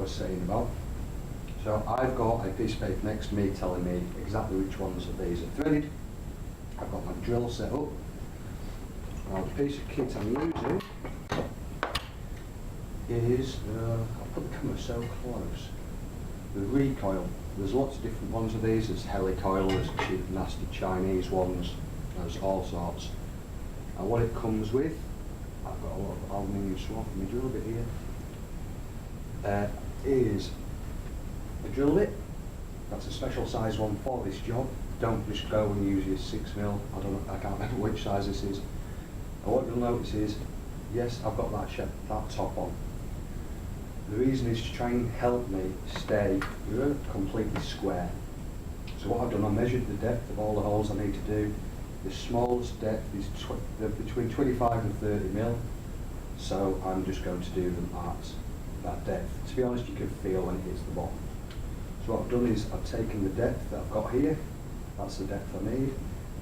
was saying about. So I've got a piece of paper next to me telling me exactly which ones of these are threaded. I've got my drill set up. Now the piece of kit I'm using is, I'll put the camera so close, the Recoil. There's lots of different ones of these. There's Helicoil, there's cheap nasty Chinese ones, there's all sorts. And what it comes with, I've got a lot of aluminium swab in my drill bit here, is a drill bit. That's a special size one for this job. Don't just go and use your 6mm. I can't remember which size this is. And what you'll notice is, yes, I've got that top on. The reason is to try and help me stay completely square. So what I've done, I measured the depth of all the holes I need to do. The smallest depth is between 25 and 30mm. So I'm just going to do them at that depth. To be honest, you can feel when it hits the bottom. So what I've done is I've taken the depth that I've got here. That's the depth I need.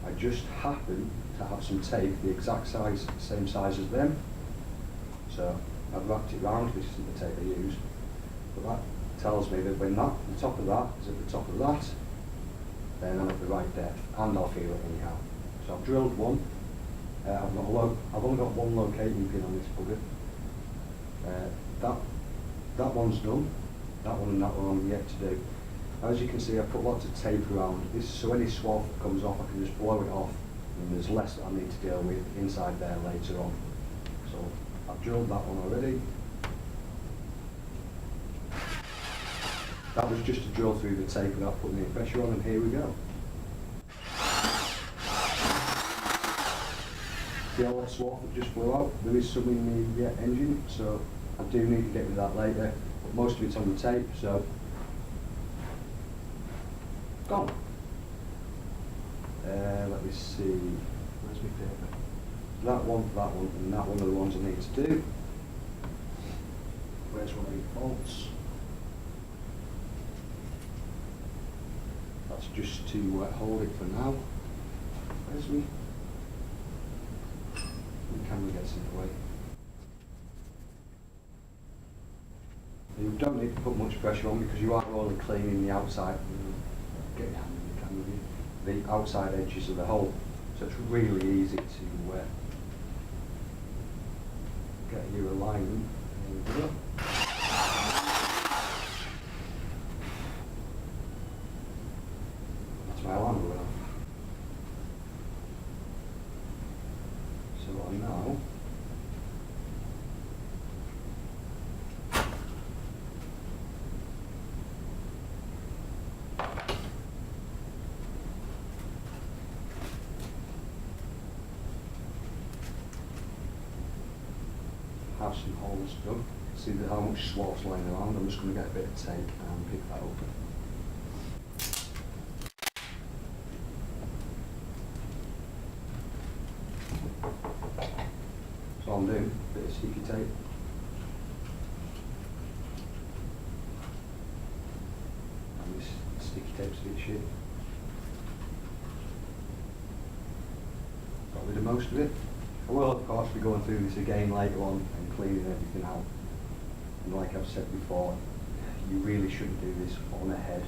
I just happen to have some tape the exact size, same size as them. So I've wrapped it round. This isn't the tape I use, but that tells me that when the top of that is at the top of that, then I'm at the right depth, and I'll feel it anyhow. So I've drilled one. I've only got one locating pin on this bugger. That one's done. That one and that one I'm yet to do. As you can see, I've put lots of tape around this, so any swab that comes off, I can just blow it off, and there's less that I need to deal with inside there later on. So I've drilled that one already. That was just to drill through the tape without putting any pressure on, and here we go. The old swab that just blew out, there is some in the engine, so I do need to get rid of that later, but most of it's on the tape, so gone. Let me see, where's my paper? That one, and that one are the ones I need to do. Where's one of these bolts? That's just to hold it for now. Where's me? The camera gets in the way. You don't need to put much pressure on because you are only cleaning the outside. Get your hand in the camera here. The outside edges of the hole, so it's really easy to get your alignment. There we go. That's my alarm going off. So I now have some holes done. See how much swab's lying around. I'm just going to get a bit of tape and pick that open. So I'm doing a bit of sticky tape. And this sticky tape's a bit shit. Got rid of most of it. I will of course be going through this again later on and cleaning everything out. And like I've said before, you really shouldn't do this on a head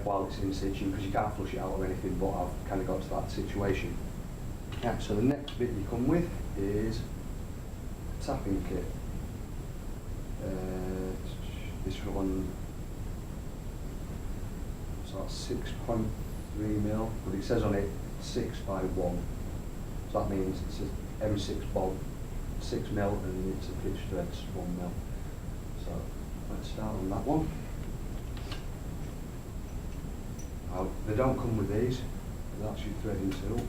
while it's in situ, because you can't flush it out or anything, but I've kind of got to that situation. Yeah, so the next bit you come with is a tapping kit. This one, so that's 6.3mm, but it says on it 6 by 1. So that means it's a M6 bolt, 6mm, and it's a pitch threads 1mm. So let's start on that one. They don't come with these, they're actually threading tool.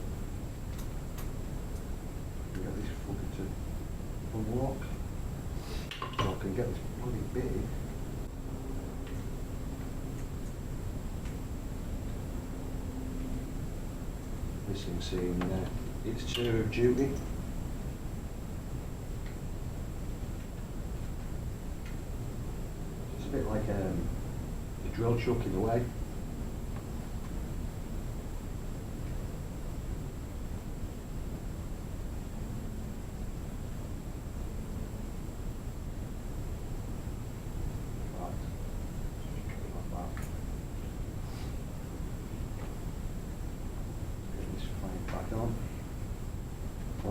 We get this fucker to unlock, so I can get this bloody big. This thing's saying it's tour of duty. It's a bit like a drill chuck in a way.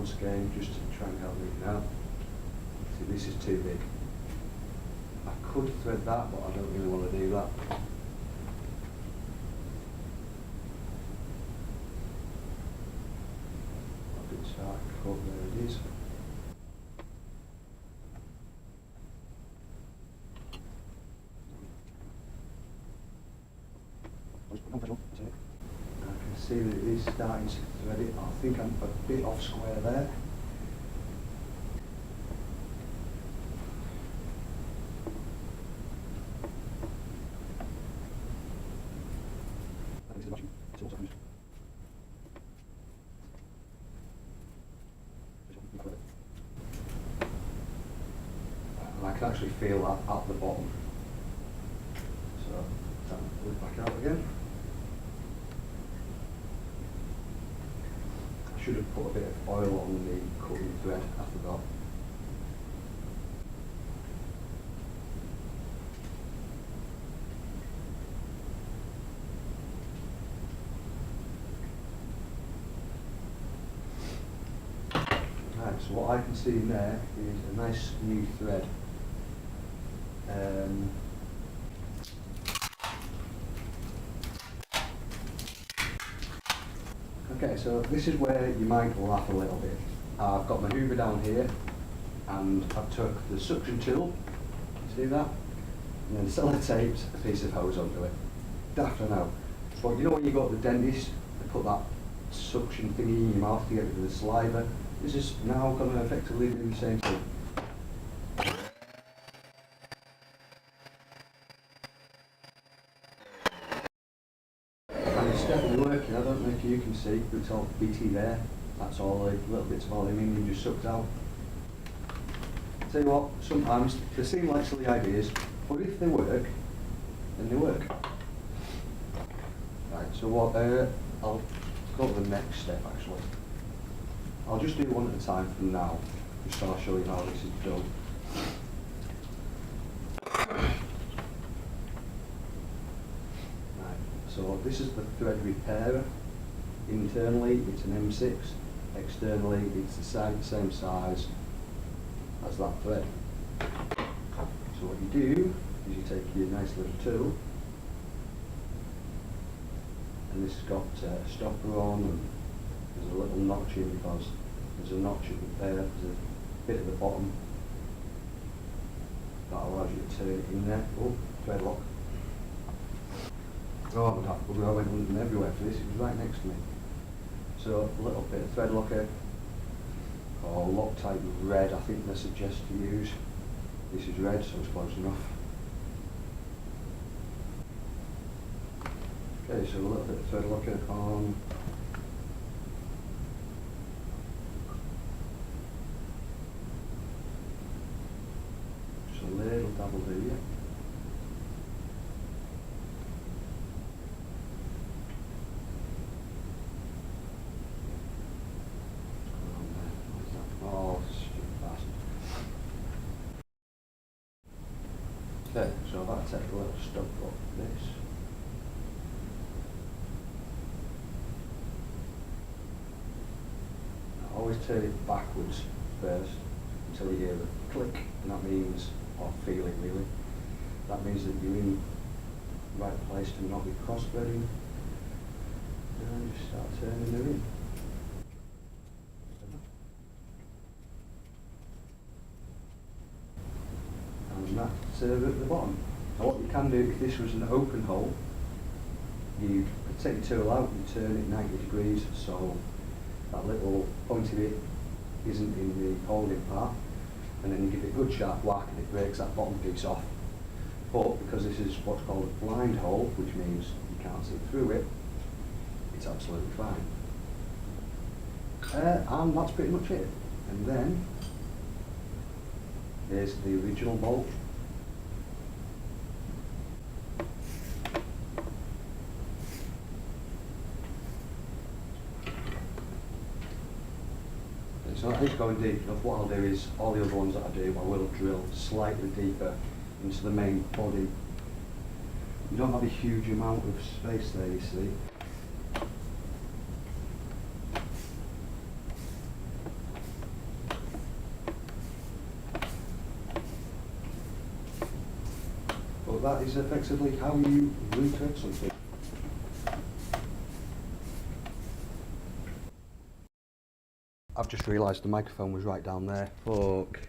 once again, just to try and help me out. See, this is too big. I could thread that, but I don't really want to do that. Start cut, there it is. I can see that it is starting to thread it. I think I'm a bit off square there. And I can actually feel that at the bottom. So, pull it back out again. I should have put a bit of oil on the cutting thread, I forgot. Right, so what I can see in there is a nice new thread. Okay, so this is where you might laugh a little bit. I've got my hoover down here, and I've took the suction tool, you see that? And then sellotaped a piece of hose onto it. Daft I know. But you know when you go to the dentist, they put that suction thingy in your mouth to get rid of the saliva? This is now going to effectively do the same thing. And it's definitely working. I don't know if you can see, but it's all bitty there. That's all the little bits of aluminium just sucked out. Tell you what, sometimes they seem like silly ideas, but if they work, then they work. Right, so what, I'll go to the next step actually. I'll just do one at a time from now, just so I'll show you how this is done. Right, so this is the thread repairer. Internally it's an M6, externally it's the same size as that thread. So what you do is you take your nice little tool, and this has got a stopper on, and there's a little notch in because there's a notch there's a bit at the bottom that allows you to turn it in there. Oh, thread lock. Oh, I went hunting everywhere for this, it was right next to me. So a little bit of thread locker, or Loctite red I think they suggest to use. This is red, so it's close enough. Okay, so a little bit of thread locker on. Just a little double do, yeah. Okay, so I've got to take a little stop off this. I always turn it backwards first until you hear the click, and that means, or feel it really, that means that you're in the right place to not be cross-threading. And just start turning them in. And that's at the bottom. Now what you can do, if this was an open hole, you take your tool out and turn it 90 degrees so that little pointy bit isn't in the holding part, and then you give it a good sharp whack and it breaks that bottom piece off. But because this is what's called a blind hole, which means you can't see through it, it's absolutely fine. And that's pretty much it. And then here's the original bolt. So that is going deep enough. What I'll do is, all the other ones that I do, I will drill slightly deeper into the main body. You don't have a huge amount of space there, you see. that is effectively how you retread something. I've just realised the microphone was right down there. Fuck.